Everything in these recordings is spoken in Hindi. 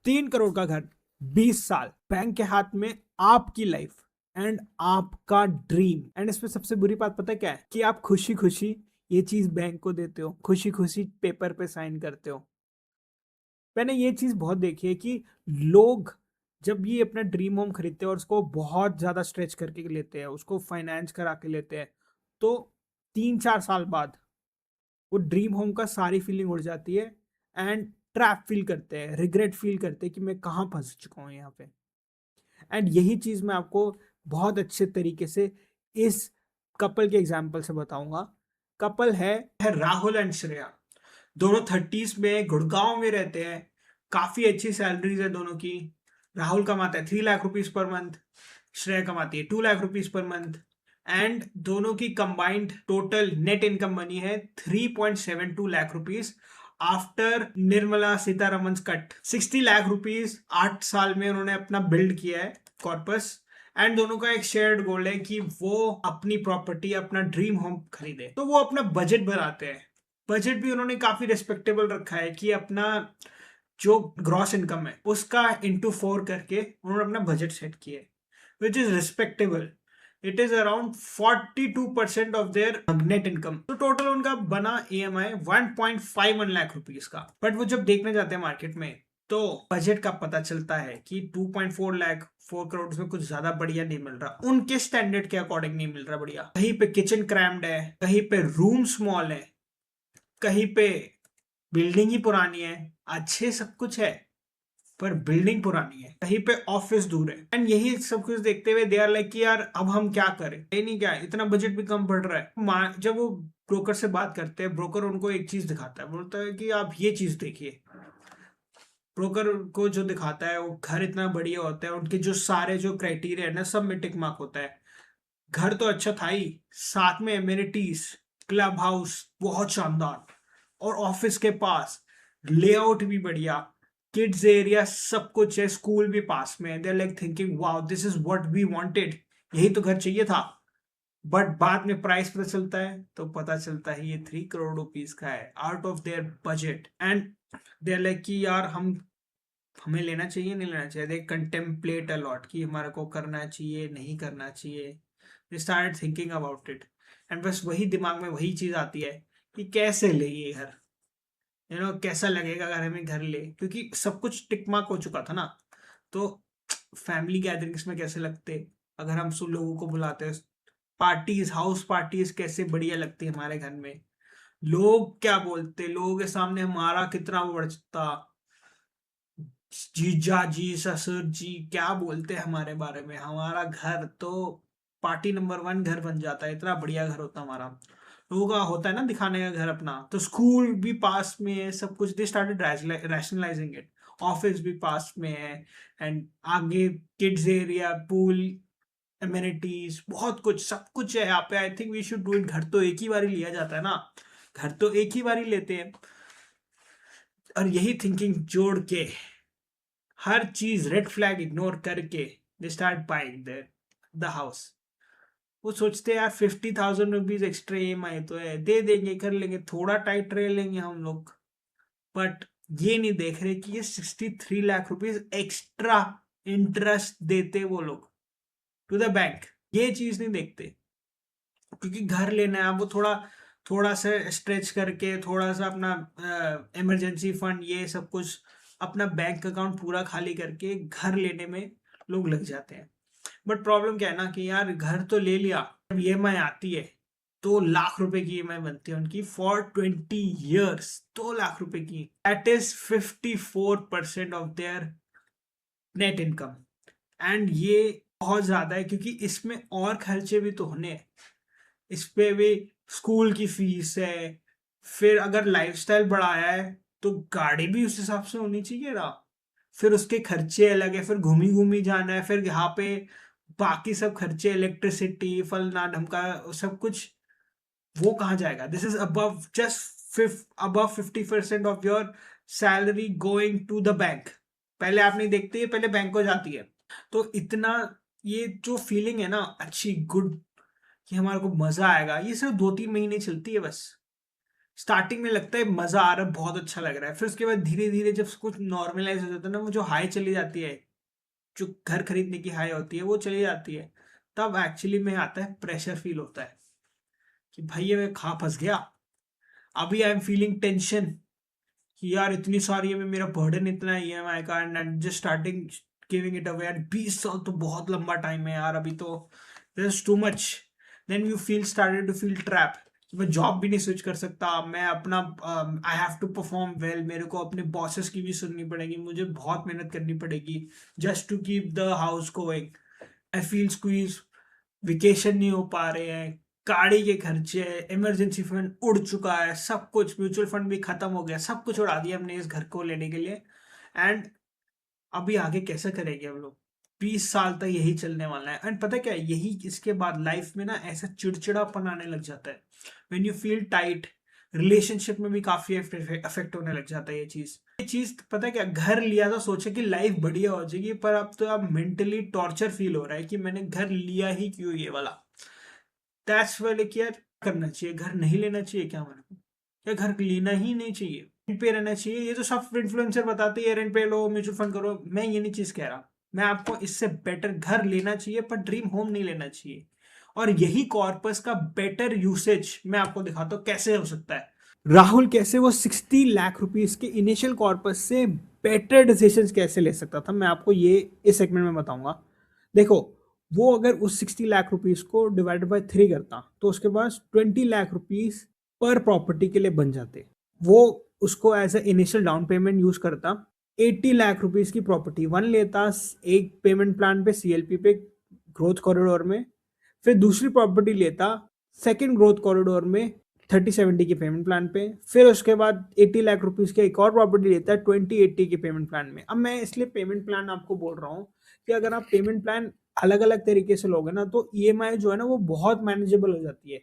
3 करोड़ का घर, 20 साल बैंक के हाथ में, आपकी लाइफ एंड आपका ड्रीम। एंड इसमें सबसे बुरी बात पता है क्या है? कि आप खुशी खुशी ये चीज बैंक को देते हो, खुशी खुशी पेपर पे साइन करते हो। मैंने ये चीज बहुत देखी है कि लोग जब ये अपना ड्रीम होम खरीदते हैं और उसको बहुत ज्यादा स्ट्रेच करके लेते हैं, उसको फाइनेंस करा के लेते हैं, तो 3-4 साल बाद वो ड्रीम होम का सारी फीलिंग उड़ जाती है एंड ट्रैप फील करते हैं, रिग्रेट फील करते हैं कि मैं कहाँ फंस चुका हूँ यहाँ पे। एंड यही चीज मैं आपको बहुत अच्छे तरीके से इस कपल के एग्जाम्पल से बताऊंगा। कपल है राहुल एंड श्रेया। दोनों 30s में गुड़गांव में रहते हैं। काफी अच्छी सैलरीज है दोनों की। राहुल कमाता है 3 lakh rupees per month, Shreya कमाती है 2 lakh rupees per month. And दोनों की कंबाइंड टोटल नेट इनकम बनी है 3.72 lakh rupees after Nirmala Sitharaman cut. 60 lakh rupees 8 साल में उन्होंने अपना बिल्ड किया है कॉर्पस। एंड दोनों का एक शेयर्ड गोल है कि वो अपनी प्रॉपर्टी, अपना ड्रीम होम खरीदे। तो वो अपना बजट बनाते हैं। बजट भी उन्होंने काफी रिस्पेक्टेबल रखा है कि अपना जो ग्रॉस इनकम है उसका इंटू 4 करके उन्होंने अपना बजट सेट किया है, which is respectable. It is around 42% of their net income. तो टोटल उनका बना EMI 1.51 लाख रुपीज का। बट वो जब देखने जाते हैं मार्केट में तो बजट का पता चलता है कि 2.4 लाख 4 करोड़ में कुछ ज्यादा बढ़िया नहीं मिल रहा, उनके स्टैंडर्ड के अकॉर्डिंग नहीं मिल रहा बढ़िया। कहीं पे किचन क्रैम्ड है, कहीं पे रूम स्मॉल है, कहीं पे बिल्डिंग ही पुरानी है। अच्छे सब कुछ है पर बिल्डिंग पुरानी है, कहीं पे ऑफिस दूर है। एंड यही सब कुछ देखते हुए दे आर लाइक कि यार अब हम क्या करें, ये नहीं क्या इतना बजट भी कम पड़ रहा है। जब वो ब्रोकर से बात करते हैं, ब्रोकर उनको एक चीज दिखाता है, बोलता है कि आप ये चीज देखिए। ब्रोकर को जो दिखाता है वो घर इतना बढ़िया होता है, उनके जो सारे जो क्राइटेरिया है ना सब में टिक मार्क होता है। घर तो अच्छा था ही, साथ में एमिनिटीज, क्लब हाउस बहुत शानदार, और ऑफिस के पास लेआउट भी बढ़िया, किड्स एरिया सब कुछ है, स्कूल भी पास में है। They are like thinking wow this is what we wanted, यही तो घर चाहिए था। बट बाद में प्राइस पता चलता है तो पता चलता है ये 3 करोड़ रुपीज का है, out of their budget. And they are like कि यार हमें लेना चाहिए नहीं लेना चाहिए। दे कंटेम्पलेट अ लॉट कि हमारे को करना चाहिए नहीं करना चाहिए। They start thinking about it. And बस वही दिमाग में वही चीज आती है कि कैसे ले ये घर, कैसा लगेगा अगर हमें घर ले, क्योंकि सब कुछ टिक मार्क हो चुका था ना। तो फैमिली गैदरिंग्स में कैसे लगते, अगर हम सब लोगों को बुलाते हैं, पार्टीज, हाउस पार्टीज कैसे बढ़िया लगती है हमारे घर में। लोग क्या बोलते, लोगों के सामने हमारा कितना बढ़ता, जीजा जी ससुर जी क्या बोलते हैं हमारे बारे में। हमारा घर तो पार्टी नंबर 1 घर बन जाता है, इतना बढ़िया घर होता है हमारा। लोगों का होता है ना दिखाने का घर अपना, तो स्कूल भी पास में है, सब कुछ they started rationalising it. Office भी पास में है, एंड आगे किड्स एरिया, पूल, एमिनिटीज, बहुत कुछ सब कुछ है यहाँ पे। I think we should do it. घर तो एक ही बार ही लिया जाता है ना, घर तो एक ही बार ही लेते हैं। और यही थिंकिंग जोड़ के, हर चीज रेड फ्लैग इग्नोर करके, they start buying the house. वो सोचते हैं यार 50,000 रुपीज एक्स्ट्रा EMI तो है, दे देंगे, कर लेंगे, थोड़ा टाइट रह लेंगे हम लोग। बट ये नहीं देख रहे कि ये 63 लाख रुपीज एक्स्ट्रा इंटरेस्ट देते वो लोग टू द बैंक। ये चीज नहीं देखते, क्योंकि घर लेना है वो थोड़ा थोड़ा सा स्ट्रेच करके, थोड़ा सा अपना इमरजेंसी फंड ये सब कुछ, अपना बैंक अकाउंट पूरा खाली करके घर लेने में लोग लग जाते हैं। बट प्रॉब्लम क्या है ना कि यार घर तो ले लिया, जब EMI आती है तो लाख रुपए की EMI बनती है उनकी फॉर 20 years। 2 लाख रुपए की, that is 54% of their net income. And ये बहुत ज्यादा है, क्योंकि इसमें और खर्चे भी तो होने हैं। इस पे भी स्कूल की फीस है, फिर अगर लाइफस्टाइल बढ़ाया है तो गाड़ी भी उस हिसाब से होनी चाहिए ना, फिर उसके खर्चे अलग है, फिर घूमी घूमी जाना है, फिर यहाँ पे बाकी सब खर्चे, इलेक्ट्रिसिटी, फलना ढमका सब कुछ, वो कहाँ जाएगा। This is above just above 50% of your salary going to the bank. पहले आप नहीं देखते, ये पहले बैंक को जाती है। तो इतना, ये जो फीलिंग है ना अच्छी गुड कि हमारे को मजा आएगा, ये सिर्फ 2-3 महीने चलती है बस। स्टार्टिंग में लगता है मजा आ रहा है, बहुत अच्छा लग रहा है, फिर उसके बाद धीरे धीरे जब कुछ नॉर्मलाइज हो जाता है ना, वो जो हाई चली जाती है, जो घर खरीदने की हाई होती है वो चली जाती है, तब एक्चुअली में आता है प्रेशर फील होता है कि भाई ये मैं खा फंस गया। अभी आई एम फीलिंग टेंशन कि यार इतनी सारी है, मेरा बर्डन इतना है ईएमआई का, and just starting giving it away यार। 20 साल तो बहुत लंबा टाइम है यार, अभी तो this too much. Then you feel started to feel trap. मैं जॉब भी नहीं स्विच कर सकता, मैं अपना I have to perform well, मेरे को अपने बॉसेस की भी सुननी पड़ेगी, मुझे बहुत मेहनत करनी पड़ेगी just to keep the house going. I feel squeeze, vacation नहीं हो पा रहे हैं, गाड़ी के खर्चे, इमरजेंसी फंड उड़ चुका है, सब कुछ, म्यूचुअल फंड भी खत्म हो गया, सब कुछ उड़ा दिया हमने इस घर को लेने के लिए। एंड अभी आगे कैसे करेंगे हम लोग? 20 साल तक यही चलने वाला है। एंड पता है क्या है? यही इसके बाद लाइफ में ना ऐसा चिड़चिड़ापन आने लग जाता है, when you feel tight. Relationship में भी काफी अफेक्ट होने लग जाता है ये चीज पता है क्या, घर लिया था सोचा कि लाइफ बढ़िया हो जाएगी, पर अब तो अब मेंटली टॉर्चर फील हो रहा है कि मैंने घर लिया ही क्यों ये वाला। दैट्स वाले कि यार करना चाहिए, घर नहीं लेना चाहिए क्या मेरे को? या घर लेना ही नहीं चाहिए, रेंट पे रहना चाहिए? ये तो सब इन्फ्लुएंसर बताते हैं रेंट पे लो, म्यूचुअल फंड करो। मैं ये नहीं चीज कह रहा, मैं आपको इससे बेटर घर लेना चाहिए, पर ड्रीम होम नहीं लेना चाहिए। और यही कॉर्पस का बेटर यूसेज मैं आपको दिखाता हूँ कैसे हो सकता है। राहुल कैसे वो 60 लाख रुपीस के इनिशियल कॉर्पस से बेटर डिसीजंस कैसे ले सकता था, मैं आपको ये इस सेगमेंट में बताऊंगा। देखो, वो अगर उस 60 लाख रुपीस को डिवाइडेड बाय 3 करता तो उसके पास 20 लाख रुपीस पर प्रॉपर्टी के लिए बन जाते। वो उसको as a initial down payment use करता, 80 लाख रुपीस की प्रॉपर्टी वन लेता एक पेमेंट प्लान पे, सीएलपी पे, ग्रोथ कॉरिडोर में। फिर दूसरी प्रॉपर्टी लेता सेकंड ग्रोथ कॉरिडोर में, 30/70 के पेमेंट प्लान पे। फिर उसके बाद 80 लाख रुपीस की एक और प्रॉपर्टी लेता है 20/80 के पेमेंट प्लान में। अब मैं इसलिए पेमेंट प्लान आपको बोल रहा हूँ कि अगर आप पेमेंट प्लान अलग अलग तरीके से लोगे ना, तो ईएमआई जो है ना वो बहुत मैनेजेबल हो जाती है,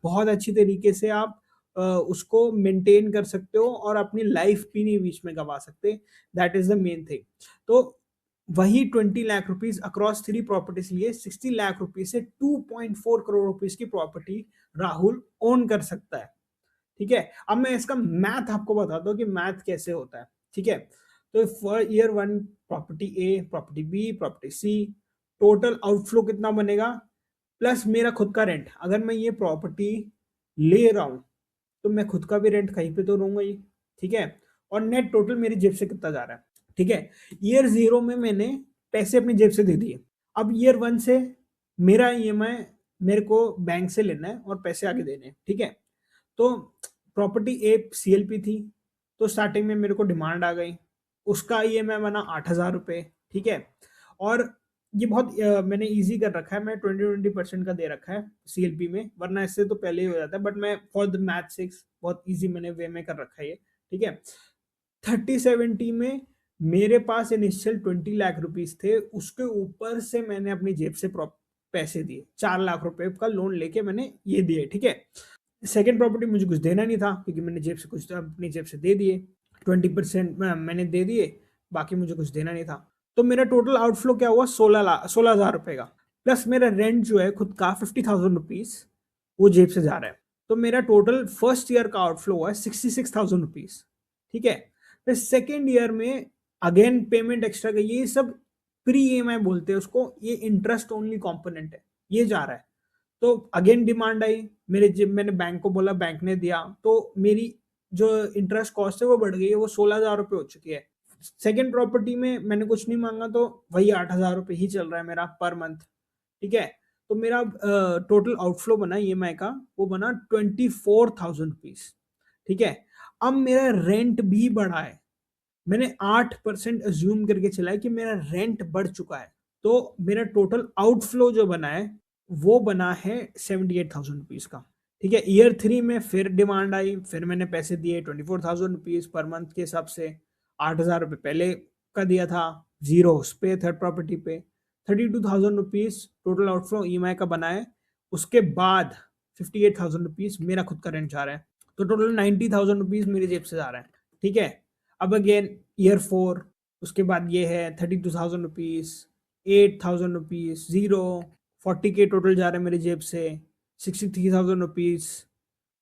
बहुत अच्छी तरीके से आप उसको मेंटेन कर सकते हो और अपनी लाइफ भी नहीं बीच में गवा सकते। That is the main thing. तो वही 20 लाख रुपीस अक्रॉस 3 प्रॉपर्टीज लिए 60 लाख रुपीस से 2.4 करोड़ रुपीस की प्रॉपर्टी राहुल ओन कर सकता है। ठीक है, अब मैं इसका मैथ आपको बताता हूँ कि मैथ कैसे होता है। ठीक है, तो for year one, property A, property B, property C, total outflow कितना बनेगा, प्लस मेरा खुद का रेंट। अगर मैं ये प्रॉपर्टी ले रहा हूं तो मैं खुद का भी रेंट कहीं पे तो लूंगा ही। ठीक है, और नेट टोटल मेरी जेब से कितना जा रहा है। ठीक है, ईयर जीरो में मैंने पैसे अपनी जेब से दे दिए। अब ईयर वन से मेरा ईएमआई मेरे को बैंक से लेना है और पैसे आगे देने हैं। ठीक है, तो प्रॉपर्टी ए सीएलपी थी, तो स्टार्टिंग में मेरे को डिमांड आ गई, उसका ईएमआई बना 8,000 रुपये। ठीक है, और ये बहुत मैंने इजी कर रखा है, मैं 20% का दे रखा है सीएलपी में, वरना इससे तो पहले ही हो जाता है, बट मैं फॉर द मैथ 6 बहुत इजी मैंने वे में कर रखा है ये। ठीक है, 30/70 में मेरे पास इनिशियल 20 लाख रुपीस थे, उसके ऊपर से मैंने अपनी जेब से पैसे दिए, 4 लाख रुपए का लोन लेके मैंने ये दिए। ठीक है, सेकेंड प्रॉपर्टी मुझे कुछ देना नहीं था क्योंकि मैंने जेब से कुछ अपनी जेब से दे दिए, 20% मैंने दे दिए, बाकी मुझे कुछ देना नहीं था। तो मेरा टोटल आउटफ्लो क्या हुआ, 16,000 रुपए का, प्लस मेरा रेंट जो है खुद का 50,000 रुपीज वो जेब से जा रहा है। तो मेरा टोटल फर्स्ट ईयर का आउटफ्लो हुआ है 66,000 रुपीज। ठीक है, फिर सेकेंड ईयर में अगेन पेमेंट एक्स्ट्रा का, ये सब प्री ईएमआई बोलते हैं उसको, ये इंटरेस्ट ओनली कॉम्पोनेंट है, ये जा रहा है। तो अगेन डिमांड आई मेरे, जब मैंने बैंक को बोला, बैंक ने दिया, तो मेरी जो इंटरेस्ट कॉस्ट है वो बढ़ गई है, वो 16,000 रुपये हो चुकी है। सेकेंड प्रॉपर्टी में मैंने कुछ नहीं मांगा, तो वही 8,000 रुपये ही चल रहा है मेरा पर मंथ। ठीक है, तो मेरा टोटल आउटफ्लो बना ईएमआई का, वो बना 24,000 रुपीज। ठीक है, अब मेरा रेंट भी बढ़ा है, मैंने 8% अज्यूम करके चला है कि मेरा रेंट बढ़ चुका है, तो मेरा टोटल आउटफ्लो जो बना है वो बना है 78,000 रुपीज का। ठीक है, ईयर 3 में फिर डिमांड आई, फिर मैंने पैसे दिए 24,000 रुपीज पर मंथ के हिसाब से, 8,000 रुपये पहले का दिया था, जीरो उस पे थर्ड प्रॉपर्टी पे, 32,000 रुपीज टोटल आउटफ्लो ईएमआई का बना है। उसके बाद 58,000 रुपीज मेरा खुद का रेंट जा रहा है, तो टोटल 90,000 रुपीज मेरी जेब से जा रहा है। ठीक है, अब अगेन ईयर 4, उसके बाद ये है 32,000 rupees, 8,000 rupees, zero, 40K total जा रहे हैं मेरी जेब से, 63,000 rupees,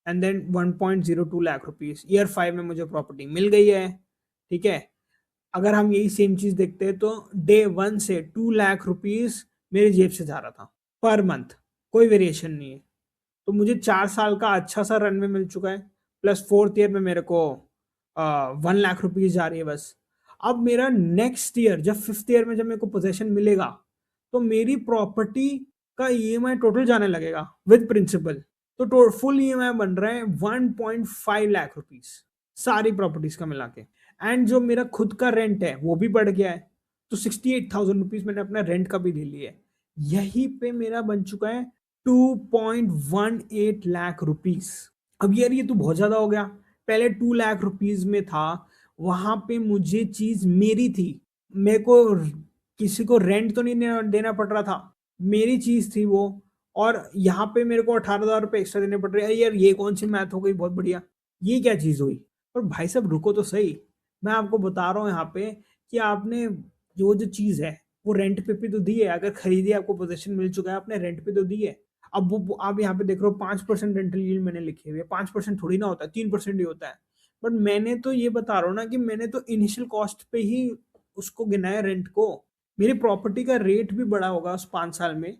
and then 1.02 lakh rupees. Year 5 में मुझे प्रॉपर्टी मिल गई है, ठीक है। अगर हम यही सेम चीज देखते हैं तो डे 1 से 2 लाख रुपीस मेरे जेब से जा रहा था पर मंथ, कोई वेरिएशन नहीं है। तो मुझे 4 साल का अच्छा सा रन में मिल चुका है, प्लस 4th ईयर में मेरे को 1 लाख रुपीज जा रही है बस। अब मेरा नेक्स्ट ईयर जब 5th ईयर में जब मेरे को पोजेशन मिलेगा तो मेरी प्रॉपर्टी का ईएमआई टोटल जाने लगेगा विद प्रिंसिपल। तो फुल ईएमआई बन रहा है 1.5 लाख रुपीज सारी प्रॉपर्टीज का मिला के। एंड जो मेरा खुद का रेंट है वो भी बढ़ गया है, तो 68,000 रुपीज मैंने अपना रेंट का भी ले लिया है। यहीं पे मेरा बन चुका है 2.18 लाख रुपीस। अब यार ये तो बहुत ज्यादा हो गया। पहले 2 लाख रुपीस में था, वहां पे मुझे चीज मेरी थी, मेरे को किसी को रेंट तो नहीं देना पड़ रहा था, मेरी चीज थी वो। और यहाँ पे मेरे को 18,000 रुपये एक्स्ट्रा देने पड़ रहे हैं। यार ये कौन सी मैथ हो गई बहुत बढ़िया, ये क्या चीज हुई। और भाई साहब रुको तो सही, मैं आपको बता रहा हूँ यहाँ पे कि आपने जो चीज है वो रेंट पे भी तो दी है। अगर खरीदी आपको पोजीशन मिल चुका है, आपने रेंट पे तो दी है। अब वो आप यहाँ पे देख रहे हो 5% रेंटल यील्ड मैंने लिखी हुई है। 5% थोड़ी ना होता है, 3% ही होता है। बट मैंने तो ये बता रहा हूँ ना कि मैंने तो इनिशियल कॉस्ट पे ही उसको गिनाया रेंट को। मेरी प्रॉपर्टी का रेट भी बढ़ा होगा उस 5 साल में,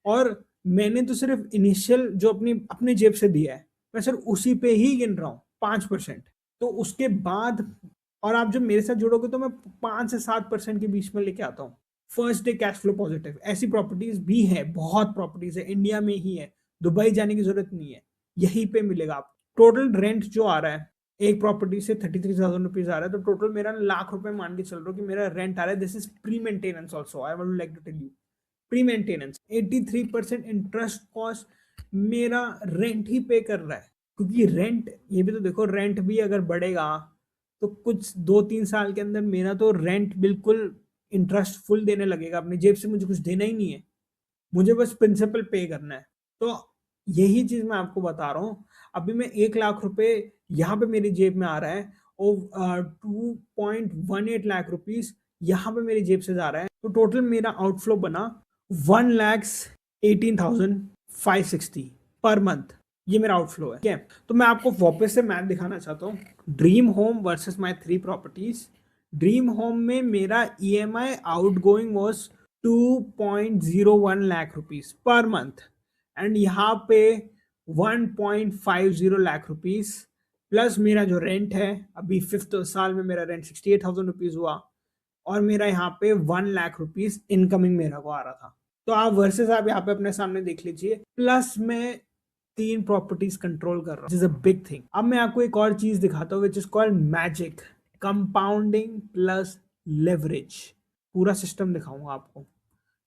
और मैंने तो सिर्फ इनिशियल जो अपनी अपने जेब से दिया है मैं सिर्फ उसी पे ही गिन रहा हूँ 5%। तो उसके बाद और आप जब मेरे साथ जुड़ोगे तो मैं 5 से 7% के बीच में लेके आता हूँ। First day cash flow positive, ऐसी प्रॉपर्टीज भी है, बहुत प्रॉपर्टीज है, इंडिया में ही है, दुबई जाने की जरूरत नहीं है, यहीं पे मिलेगा आपको। टोटल रेंट जो आ रहा है एक प्रॉपर्टी से 33,000 रुपीज आ रहा है, तो टोटल मेरा लाख रुपए मान के चल रहा हूँ कि मेरा रेंट आ रहा है। This is pre maintenance also, I would like to tell you. Pre maintenance 83% interest cost मेरा रेंट ही पे कर रहा है। क्योंकि रेंट, ये भी तो देखो, रेंट भी अगर बढ़ेगा तो कुछ 2-3 साल के अंदर मेरा तो रेंट बिल्कुल इंटरेस्ट फुल देने लगेगा, अपनी जेब से मुझे कुछ देना ही नहीं है, मुझे बस प्रिंसिपल पे करना है। तो यही चीज मैं आपको बता रहा हूँ। अभी मैं 1 लाख रुपए यहाँ पे मेरी जेब में आ रहा है और 2.18 लाख रुपीज यहाँ पे मेरी जेब से जा रहा है। तो टोटल मेरा आउटफ्लो बना 1,18,560 पर मंथ। ये मेरा आउटफ्लो है, ठीक है। तो मैं आपको वापस से मैथ दिखाना चाहता हूँ। Dream home versus my 3 properties. Dream home में मेरा EMI outgoing was 2.01 lakh rupees per month, and यहाँ पे 1.50 लाख रुपीस प्लस मेरा जो रेंट है, अभी 5th साल में मेरा रेंट 68,000 रुपीज हुआ, और मेरा यहाँ पे 1 लाख रुपीस इनकमिंग मेरा को आ रहा था। तो आप वर्सेस आप यहाँ पे अपने सामने देख लीजिए। प्लस मैं 3 प्रॉपर्टीज कंट्रोल कर रहा हूँ, इज अ बिग थिंग। अब मैं आपको एक और चीज दिखाता हूँ which is called magic, compounding plus leverage. पूरा सिस्टम दिखाऊंगा आपको।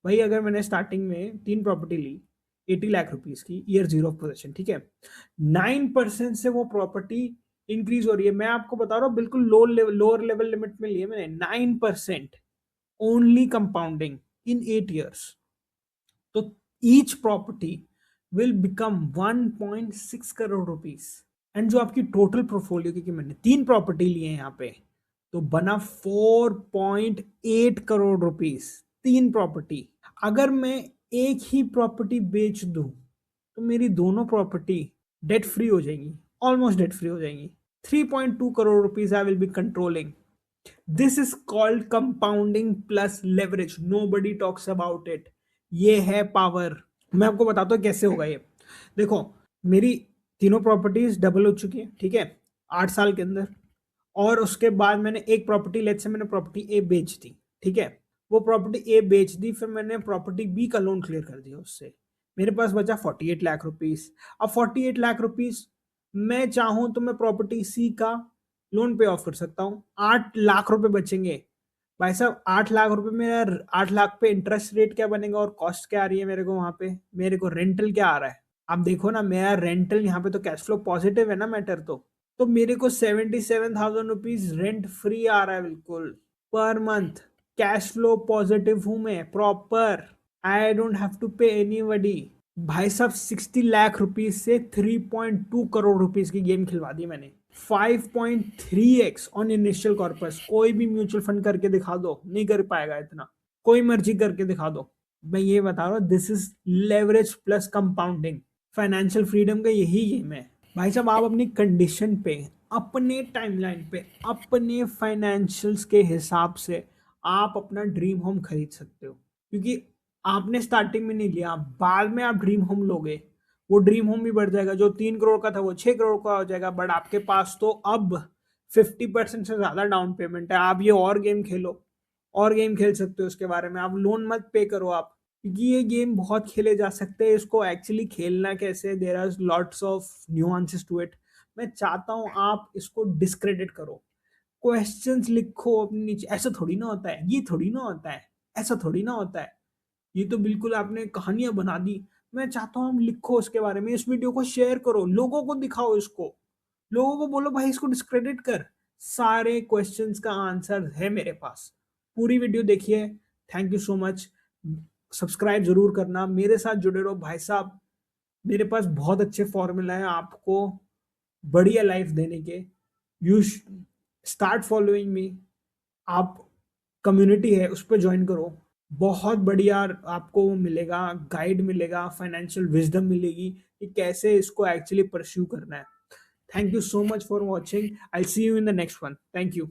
भाई अगर मैंने स्टार्टिंग में 3 प्रॉपर्टी ली 80 लाख रुपीस की, ईयर 0 ऑफ पोजेशन, ठीक है, 9% से वो प्रॉपर्टी इंक्रीज हो रही है। मैं आपको बता रहा हूँ बिल्कुल लोअर लेवल लिमिट में लिए मैंने 9% ओनली कंपाउंडिंग इन 8 years। तो each property will become 1.6 crore rupees. And जो आपकी टोटल पोर्टफोलियो, क्योंकि मैंने 3 प्रॉपर्टी लिए हैं यहाँ पे, तो बना 4.8 करोड़ रुपीस 3 प्रॉपर्टी। अगर मैं एक ही प्रॉपर्टी बेच दूं तो मेरी दोनों प्रॉपर्टी डेट फ्री हो जाएंगी, ऑलमोस्ट डेट फ्री हो जाएंगी। 3.2 crore rupees I will be controlling. This is called compounding plus leverage, nobody talks about it. ये है पावर। मैं आपको बताता हूँ कैसे होगा ये। देखो मेरी तीनों प्रॉपर्टीज डबल हो चुकी है, ठीक है, 8 साल के अंदर। और उसके बाद मैंने एक प्रॉपर्टी, लेट्स से मैंने प्रॉपर्टी ए बेच दी, ठीक है, वो प्रॉपर्टी ए बेच दी, फिर मैंने प्रॉपर्टी बी का लोन क्लियर कर दिया उससे, मेरे पास बचा 48 लाख रुपीस। अब 48 लाख रुपीस मैं चाहूं तो मैं प्रॉपर्टी सी का लोन पे ऑफ कर सकता हूँ, 8 लाख रुपए बचेंगे। भाई साहब 8 लाख रुपए में 8 लाख पे इंटरेस्ट रेट क्या बनेगा और कॉस्ट क्या आ रही है मेरे को, वहां पे मेरे को रेंटल क्या आ रहा है। आप देखो ना, मेरा रेंटल यहाँ पे तो कैश फ्लो पॉजिटिव है ना मैटर। तो मेरे को 77,000 रुपीज रेंट फ्री आ रहा है बिल्कुल per month. Cash flow positive हूं मैं proper, I don't have to pay anybody. भाई साहब 60 लाख रुपीज से 3.2 करोड़ रुपीज की गेम खिलवा दी मैंने। 5.3x on initial corpus. कोई भी म्यूचुअल फंड करके दिखा दो, नहीं कर पाएगा इतना, कोई मर्जी करके दिखा दो। मैं ये बता रहा हूँ, this is leverage plus compounding. Financial freedom का यही गेम है। भाई साहब आप अपनी कंडीशन पे, अपने टाइमलाइन पे, अपने फाइनेंशियल्स के हिसाब से आप अपना ड्रीम होम खरीद सकते हो। क्योंकि आपने स्टार्टिंग में नहीं लिया, बाद में आप ड्रीम होम लोगे, वो ड्रीम होम भी बढ़ जाएगा। जो 3 करोड़ का था वो 6 करोड़ का हो जाएगा। बट आपके पास तो अब 50% से ज्यादा डाउन पेमेंट है। आप ये और गेम खेलो, और गेम खेल सकते हो उसके बारे में। आप लोन मत पे करो आप, क्योंकि ये गेम बहुत खेले जा सकते हैं। इसको एक्चुअली खेलना कैसे, there are lots of nuances to it. मैं चाहता हूं आप इसको डिस्क्रेडिट करो, क्वेश्चंस लिखो अपने नीचे। ऐसा थोड़ी ना होता है, ये थोड़ी ना होता है, ऐसा थोड़ी ना होता है, ये तो बिल्कुल आपने कहानियां बना दी। मैं चाहता हूँ हम लिखो उसके बारे में, इस वीडियो को शेयर करो, लोगों को दिखाओ इसको, लोगों को बोलो भाई इसको डिस्क्रेडिट कर। सारे क्वेश्चंस का आंसर है मेरे पास। पूरी वीडियो देखिए। Thank you so much. Subscribe जरूर करना, मेरे साथ जुड़े रहो भाई साहब। मेरे पास बहुत अच्छे फॉर्मूला है आपको बढ़िया लाइफ देने के। You start following me. आप कम्युनिटी है उस पर ज्वाइन करो, बहुत बढ़िया आपको वो मिलेगा, गाइड मिलेगा, फाइनेंशियल विजडम मिलेगी कि कैसे इसको एक्चुअली परस्यू करना है। Thank you so much for watching. I see you in the next one. Thank you.